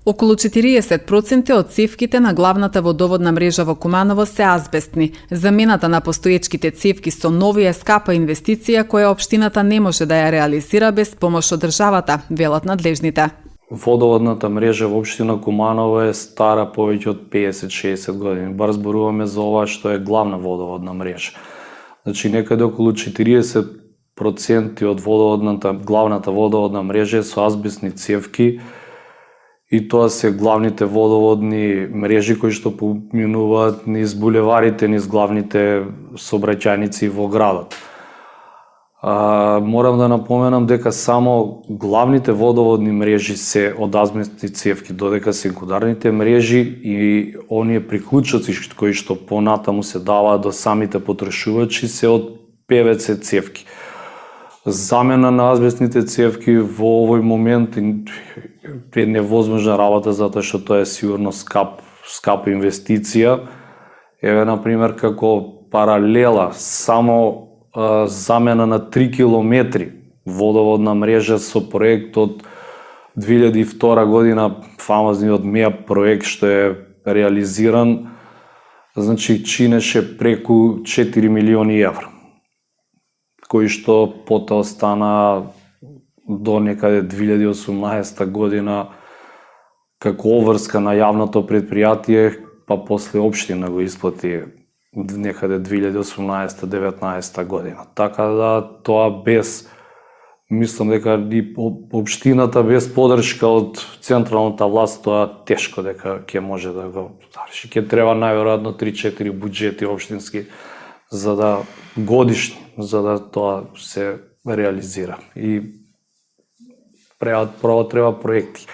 Околу 40% од цевките на главната водоводна мрежа во Куманово се азбестни. Замената на постоечките цевки со нови е скапа инвестиција која општината не може да ја реализира без помош од државата, велат надлежните. Водоводната мрежа во општина Куманово е стара повеќе од 50-60 години. Бар зборуваме за ова што е главна водоводна мрежа. Значи некаде околу 40% од главната водоводна мрежа е со азбестни цевки и тоа се главните водоводни мрежи кои што поминуваат низ булеварите, низ главните сообраќајници во градот. Морам да напоменам дека само главните водоводни мрежи се од азбестни цевки, додека секундарните мрежи и оние приклучоци кои што понатаму се даваат до самите потрошувачи се од ПВЦ цевки. Замена на азбестните цевки во овој момент е невозможна работа затоа што тоа е сигурно скапа инвестиција. Еве на пример како паралела само замена на 3 километри водоводна мрежа со проект од 2002 година, фамозниот МЕА проект што е реализиран, значи чинеше преку 4 милиони евра, кои што потоа стана до некаде 2018 година како обврска на јавното предпријатие, па после општина го исплати некаде 2018-19 година. Така да тоа мислам дека и општината без подршка од централната власт тоа тешко дека ќе може да го заврши. Ќе треба најверојатно 3-4 буџети општински годишни за да тоа се реализира. И прво треба проекти.